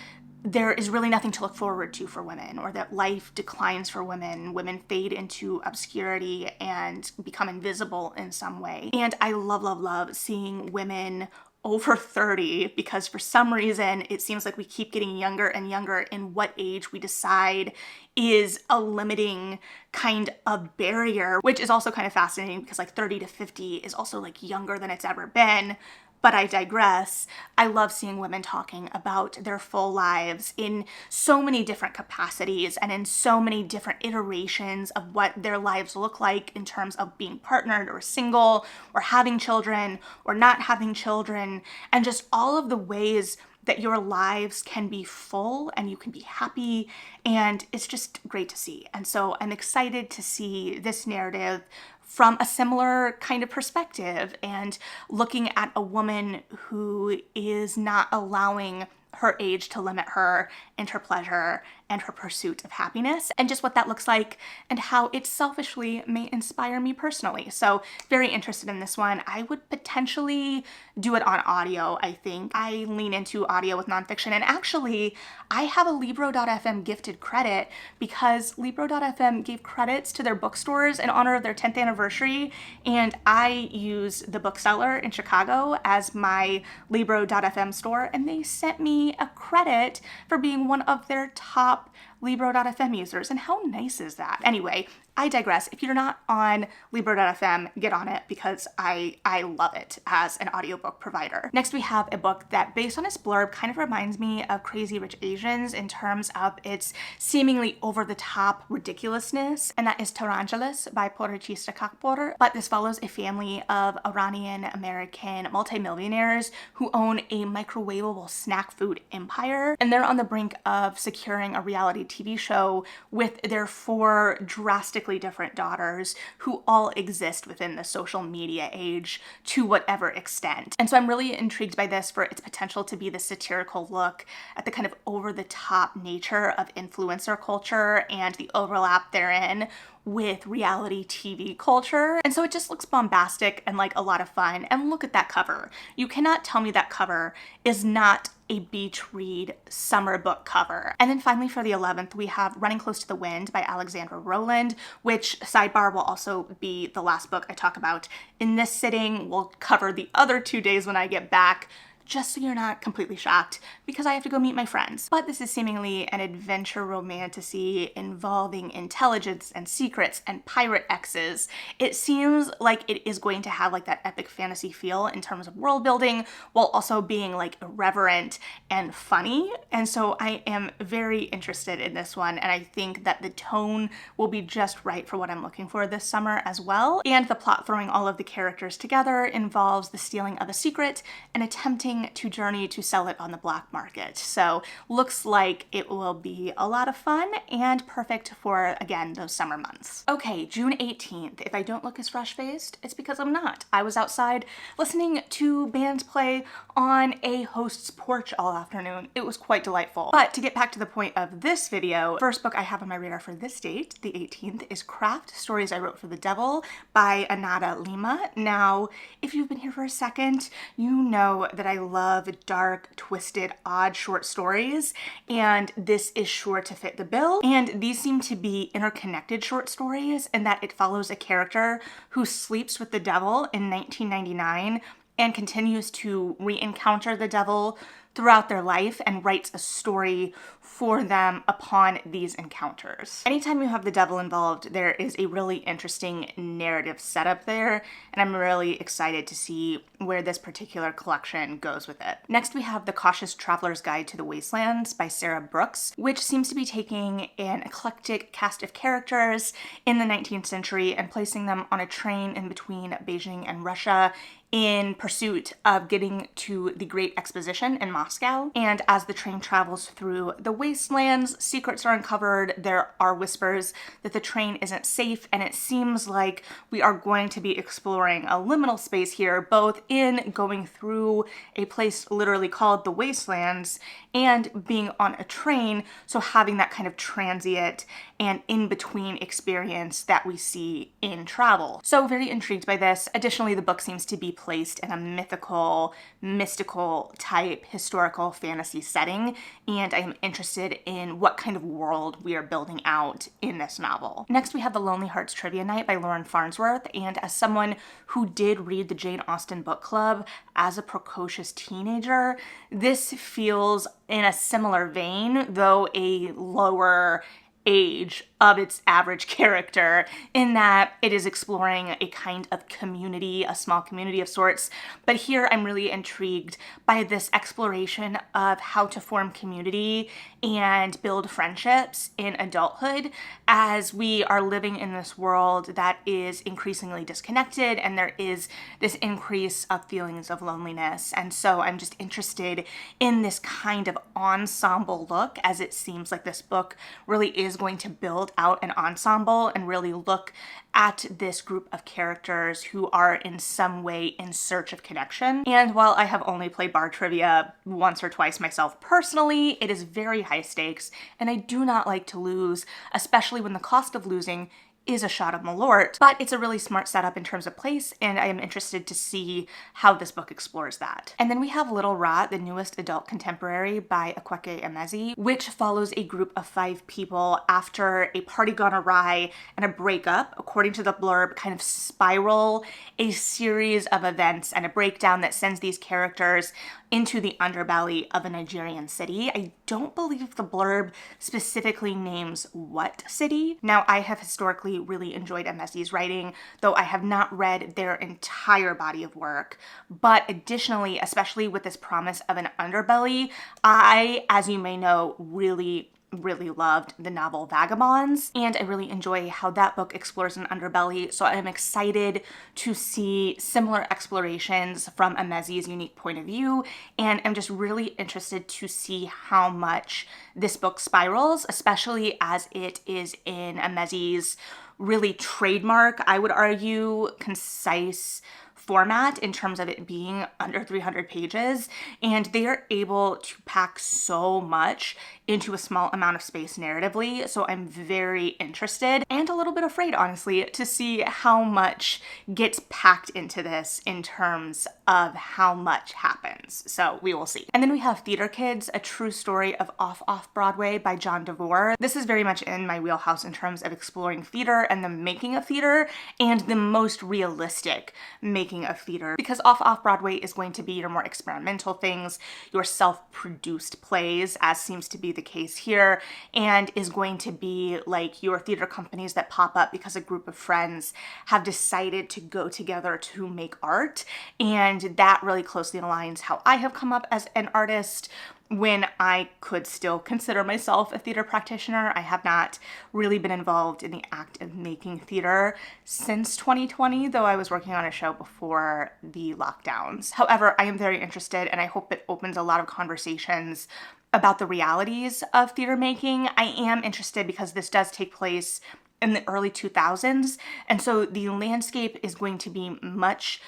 there is really nothing to look forward to for women, or that life declines for women. Women fade into obscurity and become invisible in some way. And I love seeing women over 30, because for some reason it seems like we keep getting younger and younger in what age we decide is a limiting kind of barrier, which is also kind of fascinating because like 30 to 50 is also like younger than it's ever been. But I digress. I love seeing women talking about their full lives in so many different capacities and in so many different iterations of what their lives look like in terms of being partnered or single or having children or not having children, and just all of the ways that your lives can be full and you can be happy, and it's just great to see. And so I'm excited to see this narrative from a similar kind of perspective and looking at a woman who is not allowing her age to limit her and her pleasure and her pursuit of happiness, and just what that looks like and how it selfishly may inspire me personally. So very interested in this one. I would potentially do it on audio, I think. I lean into audio with nonfiction, and actually I have a Libro.fm gifted credit because Libro.fm gave credits to their bookstores in honor of their 10th anniversary, and I use the bookseller in Chicago as my Libro.fm store, and they sent me a credit for being one of their top Libro.fm users. And how nice is that? Anyway, I digress. If you're not on Libro.fm, get on it because I love it as an audiobook provider. Next, we have a book that, based on its blurb, kind of reminds me of Crazy Rich Asians in terms of its seemingly over-the-top ridiculousness, and that is Tarantulas by Porechista Kakpor. But this follows a family of Iranian-American multimillionaires who own a microwavable snack food empire, and they're on the brink of securing a reality TV show with their 4 drastically different daughters who all exist within the social media age to whatever extent. And so I'm really intrigued by this for its potential to be the satirical look at the kind of over-the-top nature of influencer culture and the overlap therein with reality TV culture. And so it just looks bombastic and like a lot of fun. And look at that cover. You cannot tell me that cover is not a beach read summer book cover. And then finally for the 11th, we have Running Close to the Wind by Alexandra Rowland, which, sidebar, will also be the last book I talk about in this sitting. We'll cover the other 2 days when I get back, just so you're not completely shocked, because I have to go meet my friends. But this is seemingly an adventure romantasy involving intelligence and secrets and pirate exes. It seems like it is going to have like that epic fantasy feel in terms of world building, while also being like irreverent and funny. And so I am very interested in this one, and I think that the tone will be just right for what I'm looking for this summer as well. And the plot, throwing all of the characters together, involves the stealing of a secret and attempting to journey to sell it on the black market. So looks like it will be a lot of fun and perfect for, again, those summer months. Okay, June 18th. If I don't look as fresh-faced, it's because I'm not. I was outside listening to bands play on a host's porch all afternoon. It was quite delightful. But to get back to the point of this video, first book I have on my radar for this date, the 18th, is Craft: Stories I Wrote for the Devil by Anada Lima. Now, if you've been here for a second, you know that I love dark, twisted, odd short stories, and this is sure to fit the bill. And these seem to be interconnected short stories in that it follows a character who sleeps with the devil in 1999 and continues to re-encounter the devil throughout their life and writes a story for them upon these encounters. Anytime you have the devil involved, there is a really interesting narrative setup there, and I'm really excited to see where this particular collection goes with it. Next, we have The Cautious Traveler's Guide to the Wastelands by Sarah Brooks, which seems to be taking an eclectic cast of characters in the 19th century and placing them on a train in between Beijing and Russia in pursuit of getting to the Great Exposition in Moscow. And as the train travels through the wastelands, secrets are uncovered, there are whispers that the train isn't safe, and it seems like we are going to be exploring a liminal space here, both in going through a place literally called the wastelands and being on a train, so having that kind of transient and in-between experience that we see in travel. So very intrigued by this. Additionally, the book seems to be placed in a mythical, mystical type historical fantasy setting, and I am interested in what kind of world we are building out in this novel. Next, we have The Lonely Hearts Trivia Night by Lauren Farnsworth, and as someone who did read the Jane Austen book club as a precocious teenager, this feels in a similar vein, though a lower age of its average character, in that it is exploring a kind of community, a small community of sorts. But here I'm really intrigued by this exploration of how to form community and build friendships in adulthood as we are living in this world that is increasingly disconnected, and there is this increase of feelings of loneliness. And so I'm just interested in this kind of ensemble look, as it seems like this book really is going to build out an ensemble and really look at this group of characters who are in some way in search of connection. And while I have only played bar trivia once or twice myself personally, it is very high stakes, and I do not like to lose, especially when the cost of losing is a shot of Malort, but it's a really smart setup in terms of place, and I am interested to see how this book explores that. And then we have Little Rot, the newest adult contemporary by Akwaeke Emezi, which follows a group of 5 people after a party gone awry and a breakup, according to the blurb, kind of spiral a series of events and a breakdown that sends these characters into the underbelly of a Nigerian city. I don't believe the blurb specifically names what city. Now, I have historically really enjoyed Emezi's writing, though I have not read their entire body of work. But additionally, especially with this promise of an underbelly, I, as you may know, really loved the novel Vagabonds, and I really enjoy how that book explores an underbelly, so I'm excited to see similar explorations from Emezi's unique point of view, and I'm just really interested to see how much this book spirals, especially as it is in Emezi's really trademark, I would argue, concise format in terms of it being under 300 pages, and they are able to pack so much into a small amount of space narratively. So I'm very interested and a little bit afraid, honestly, to see how much gets packed into this in terms of how much happens. So we will see. And then we have Theater Kids, a true story of Off-Broadway by John DeVore. This is very much in my wheelhouse in terms of exploring theater and the making of theater, and the most realistic making of theater, because Off-Broadway is going to be your more experimental things, your self-produced plays, as seems to be the case here, and is going to be like your theater companies that pop up because a group of friends have decided to go together to make art. And that really closely aligns how I have come up as an artist when I could still consider myself a theater practitioner. I have not really been involved in the act of making theater since 2020, though I was working on a show before the lockdowns. However, I am very interested, and I hope it opens a lot of conversations about the realities of theater making. I am interested because this does take place in the early 2000s, and so the landscape is going to be much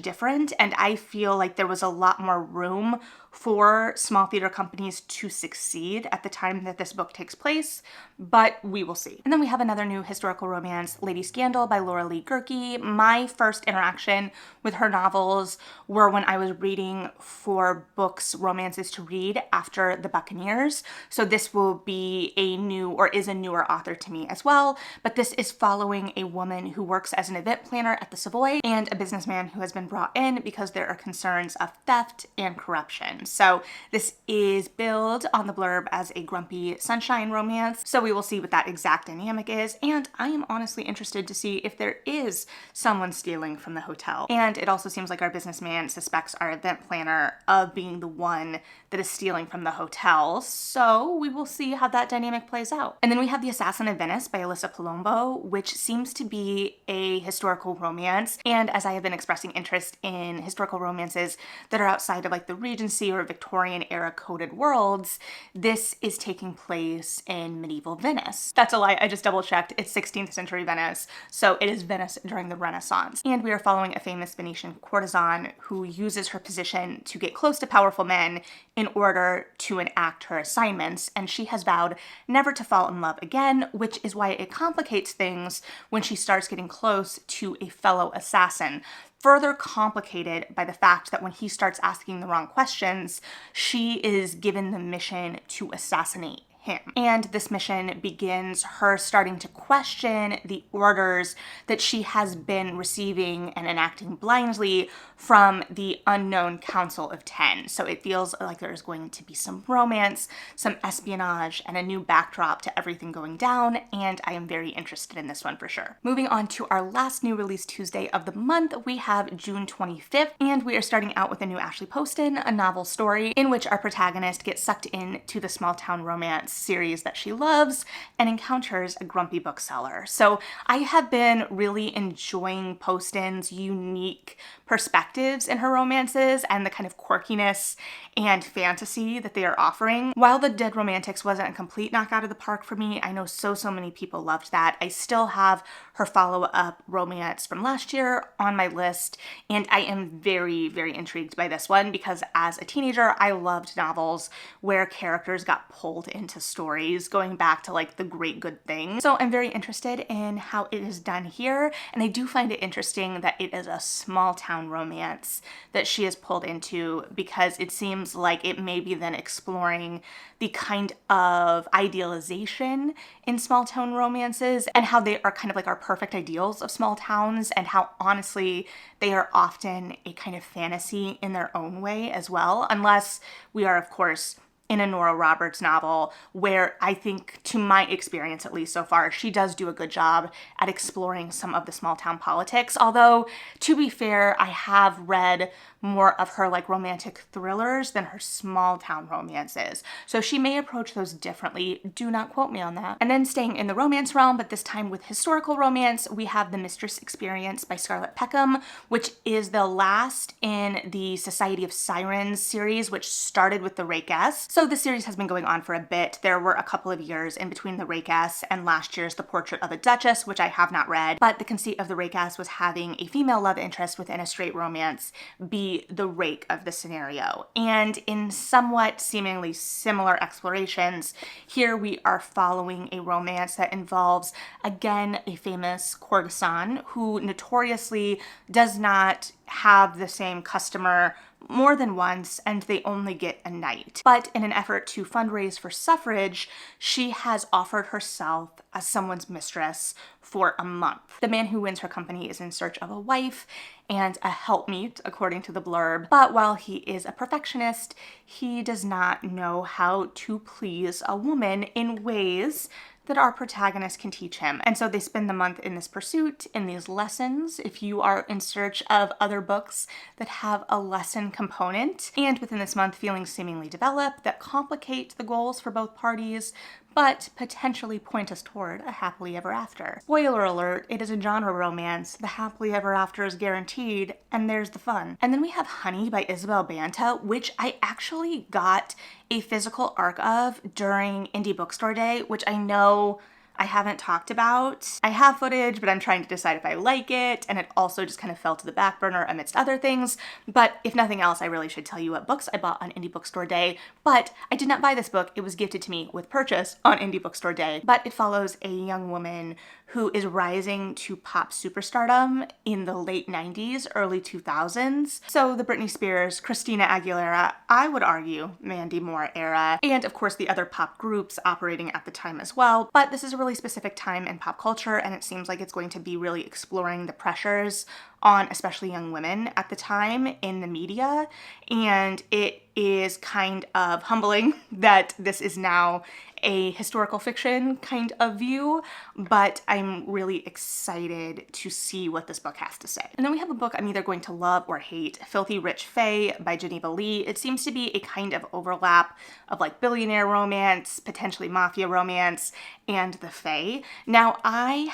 different, and I feel like there was a lot more room for small theater companies to succeed at the time that this book takes place, but we will see. And then we have another new historical romance, Lady Scandal by Laura Lee Gerke. My first interaction with her novels were when I was reading for books, romances to read after The Buccaneers, so this will be a new, or is a newer author to me as well, but this is following a woman who works as an event planner at the Savoy and a businessman who has been brought in because there are concerns of theft and corruption. So this is billed on the blurb as a grumpy sunshine romance, so we will see what that exact dynamic is, and I am honestly interested to see if there is someone stealing from the hotel. And it also seems like our businessman suspects our event planner of being the one that is stealing from the hotel, so we will see how that dynamic plays out. And then we have The Assassin of Venice by Alyssa Palombo, which seems to be a historical romance, and as I have been expressing interest in historical romances that are outside of like the Regency or Victorian era coded worlds, this is taking place in medieval Venice. That's a lie, I just double checked. It's 16th century Venice, so it is Venice during the Renaissance. And we are following a famous Venetian courtesan who uses her position to get close to powerful men in order to enact her assignments, and she has vowed never to fall in love again, which is why it complicates things when she starts getting close to a fellow assassin. Further complicated by the fact that when he starts asking the wrong questions, she is given the mission to assassinate him. And this mission begins her starting to question the orders that she has been receiving and enacting blindly from the unknown Council of 10. So it feels like there's going to be some romance, some espionage, and a new backdrop to everything going down, and I am very interested in this one for sure. Moving on to our last new release Tuesday of the month, we have June 25th, and we are starting out with a new Ashley Poston, a novel story in which our protagonist gets sucked into the small town romance series that she loves and encounters a grumpy bookseller. So I have been really enjoying Poston's unique perspectives in her romances and the kind of quirkiness and fantasy that they are offering. While The Dead Romantics wasn't a complete knockout of the park for me, I know so many people loved that. I still have her follow-up romance from last year on my list, and I am very intrigued by this one because as a teenager, I loved novels where characters got pulled into stories going back to like The Great Good Thing. So I'm very interested in how it is done here, and I do find it interesting that it is a small town romance that she is pulled into because it seems like it may be then exploring the kind of idealization in small town romances and how they are kind of like our perfect ideals of small towns, and how honestly they are often a kind of fantasy in their own way as well, unless we are of course in a Nora Roberts novel, where I think, to my experience at least so far, she does do a good job at exploring some of the small town politics. Although, to be fair, I have read more of her like romantic thrillers than her small town romances. So she may approach those differently. Do not quote me on that. And then staying in the romance realm, but this time with historical romance, we have The Mistress Experience by Scarlett Peckham, which is the last in the Society of Sirens series, which started with The Rakess. So the series has been going on for a bit. There were a couple of years in between The Rakess and last year's The Portrait of a Duchess, which I have not read, but the conceit of The Rakess was having a female love interest within a straight romance be the rake of the scenario. And in somewhat seemingly similar explorations, here we are following a romance that involves, again, a famous courtesan who notoriously does not have the same customer more than once, and they only get a night. But in an effort to fundraise for suffrage, she has offered herself as someone's mistress for a month. The man who wins her company is in search of a wife and a helpmeet, according to the blurb. But while he is a perfectionist, he does not know how to please a woman in ways that our protagonist can teach him. And so they spend the month in this pursuit, in these lessons, if you are in search of other books that have a lesson component, and within this month feelings seemingly develop that complicate the goals for both parties, but potentially point us toward a happily ever after. Spoiler alert, it is a genre romance. The happily ever after is guaranteed, and there's the fun. And then we have Honey by Isabel Banta, which I actually got a physical arc of during Indie Bookstore Day, which I know I haven't talked about. I have footage, but I'm trying to decide if I like it, and it also just kind of fell to the back burner amidst other things. But if nothing else, I really should tell you what books I bought on Indie Bookstore Day. But I did not buy this book. It was gifted to me with purchase on Indie Bookstore Day. But it follows a young woman who is rising to pop superstardom in the late 90s, early 2000s. So the Britney Spears, Christina Aguilera, I would argue Mandy Moore era, and of course the other pop groups operating at the time as well. But this is a really specific time in pop culture, and it seems like it's going to be really exploring the pressures on especially young women at the time in the media. And it is kind of humbling that this is now a historical fiction kind of view, but I'm really excited to see what this book has to say. And then we have a book I'm either going to love or hate, Filthy Rich Fae by Geneva Lee. It seems to be a kind of overlap of like billionaire romance, potentially mafia romance, and the Fae. Now I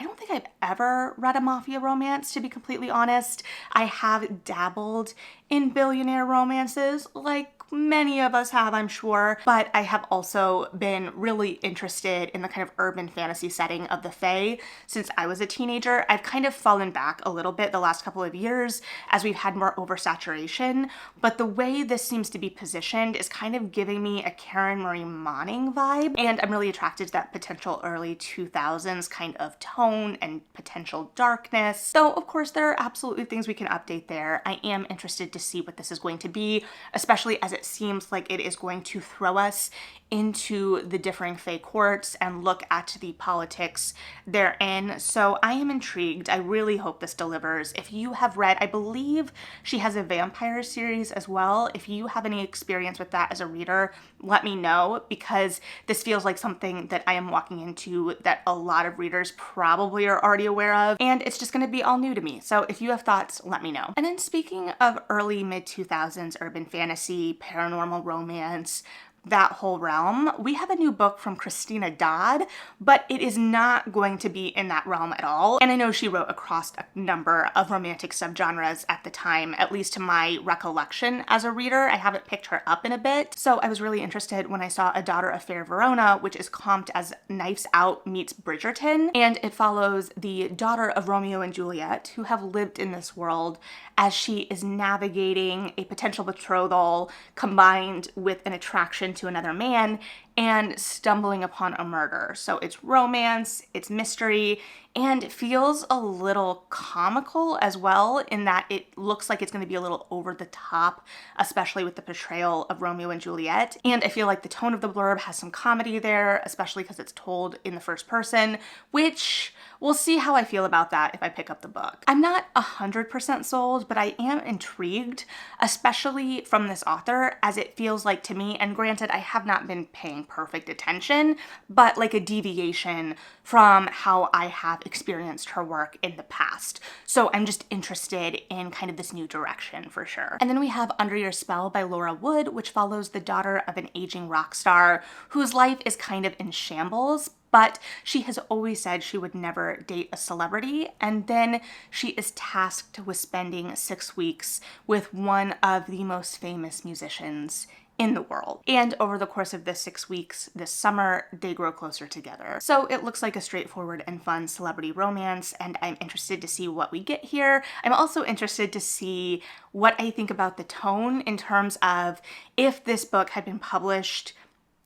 don't think I've ever read a mafia romance, to be completely honest. I have dabbled in billionaire romances, like many of us have, I'm sure, but I have also been really interested in the kind of urban fantasy setting of the Fae since I was a teenager. I've kind of fallen back a little bit the last couple of years as we've had more oversaturation, but the way this seems to be positioned is kind of giving me a Karen Marie Moning vibe, and I'm really attracted to that potential early 2000s kind of tone and potential darkness. Though, of course, there are absolutely things we can update there. I am interested to see what this is going to be, especially as it seems like it is going to throw us into the differing Fae courts and look at the politics therein. So I am intrigued. I really hope this delivers. If you have read, I believe she has a vampire series as well. If you have any experience with that as a reader, let me know, because this feels like something that I am walking into that a lot of readers probably are already aware of, and it's just going to be all new to me. So if you have thoughts, let me know. And then speaking of early mid-2000s urban fantasy, paranormal romance, that whole realm, we have a new book from Christina Dodd, but it is not going to be in that realm at all. And I know she wrote across a number of romantic subgenres at the time, at least to my recollection as a reader. I haven't picked her up in a bit. So I was really interested when I saw A Daughter of Fair Verona, which is comped as Knives Out meets Bridgerton. And it follows the daughter of Romeo and Juliet, who have lived in this world, as she is navigating a potential betrothal combined with an attraction to another man and stumbling upon a murder. So it's romance, it's mystery, and it feels a little comical as well, in that it looks like it's going to be a little over the top, especially with the portrayal of Romeo and Juliet. And I feel like the tone of the blurb has some comedy there, especially because it's told in the first person, which we'll see how I feel about that if I pick up the book. I'm not 100% sold, but I am intrigued, especially from this author, as it feels like to me, and granted, I have not been paying perfect attention, but like a deviation from how I have experienced her work in the past. So I'm just interested in kind of this new direction for sure. And then we have Under Your Spell by Laura Wood, which follows the daughter of an aging rock star whose life is kind of in shambles, but she has always said she would never date a celebrity. And then she is tasked with spending 6 weeks with one of the most famous musicians in the world. And over the course of the 6 weeks this summer, they grow closer together. So it looks like a straightforward and fun celebrity romance, and I'm interested to see what we get here. I'm also interested to see what I think about the tone, in terms of if this book had been published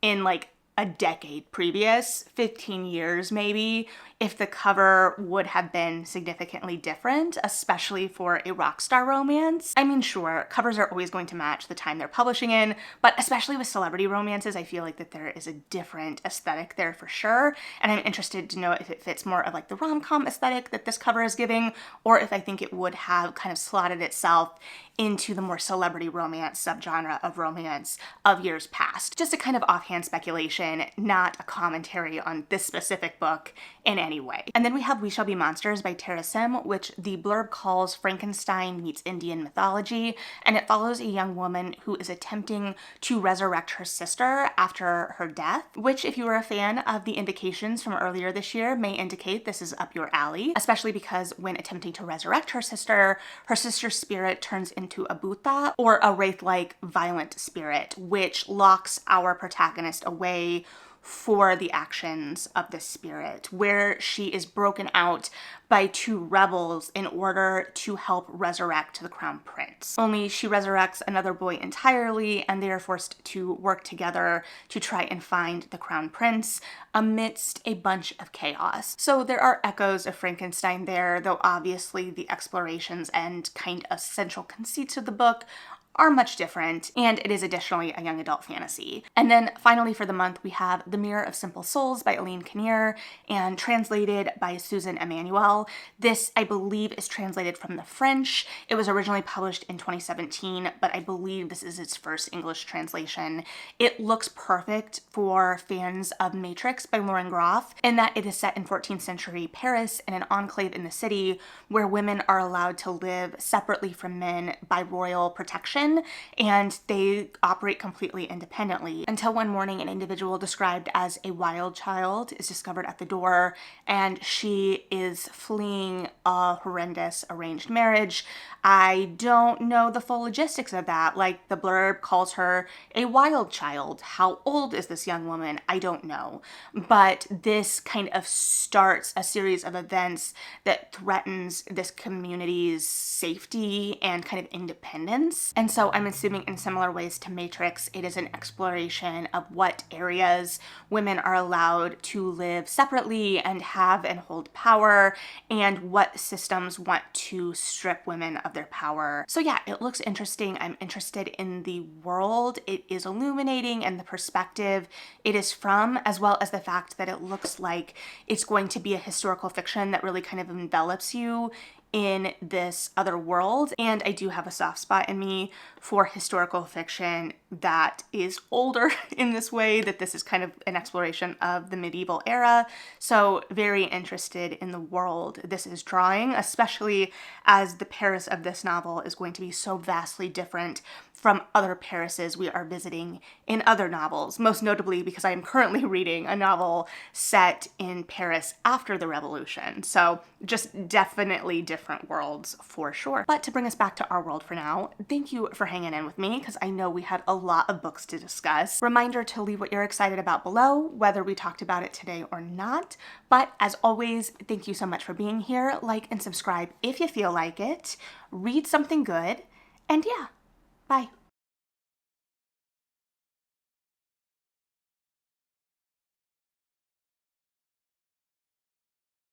in like a decade previous, 15 years maybe, if the cover would have been significantly different, especially for a rock star romance. I mean, sure, covers are always going to match the time they're publishing in, but especially with celebrity romances, I feel like that there is a different aesthetic there for sure. And I'm interested to know if it fits more of like the rom-com aesthetic that this cover is giving, or if I think it would have kind of slotted itself into the more celebrity romance subgenre of romance of years past. Just a kind of offhand speculation, not a commentary on this specific book in any way. And then we have We Shall Be Monsters by Tara Sim, which the blurb calls Frankenstein meets Indian mythology, and it follows a young woman who is attempting to resurrect her sister after her death, which, if you were a fan of the indications from earlier this year, may indicate this is up your alley, especially because when attempting to resurrect her sister's spirit turns into a bhuta, or a wraith-like violent spirit, which locks our protagonist away for the actions of the spirit, where she is broken out by 2 rebels in order to help resurrect the crown prince. Only she resurrects another boy entirely, and they are forced to work together to try and find the crown prince amidst a bunch of chaos. So there are echoes of Frankenstein there, though obviously the explorations and kind of central conceits of the book are much different, and it is additionally a young adult fantasy. And then finally for the month, we have The Mirror of Simple Souls by Aline Kinnear, and translated by Susan Emmanuel. This, I believe, is translated from the French. It was originally published in 2017, but I believe this is its first English translation. It looks perfect for fans of Matrix by Lauren Groff, in that it is set in 14th century Paris in an enclave in the city where women are allowed to live separately from men by royal protection, and they operate completely independently until one morning an individual described as a wild child is discovered at the door, and she is fleeing a horrendous arranged marriage. I don't know the full logistics of that. Like, the blurb calls her a wild child. How old is this young woman? I don't know. But this kind of starts a series of events that threatens this community's safety and kind of independence. And So I'm assuming in similar ways to Matrix, it is an exploration of what areas women are allowed to live separately and have and hold power, and what systems want to strip women of their power. So yeah, it looks interesting. I'm interested in the world it is illuminating and the perspective it is from, as well as the fact that it looks like it's going to be a historical fiction that really kind of envelops you in this other world. And I do have a soft spot in me for historical fiction that is older in this way, that this is kind of an exploration of the medieval era. So very interested in the world this is drawing, especially as the Paris of this novel is going to be so vastly different from other Parises we are visiting in other novels, most notably because I am currently reading a novel set in Paris after the Revolution. So just definitely different worlds for sure. But to bring us back to our world for now, thank you for hanging in with me because I know we had a lot of books to discuss. Reminder to leave what you're excited about below, whether we talked about it today or not. But as always, thank you so much for being here. Like and subscribe if you feel like it. Read something good. And yeah, bye.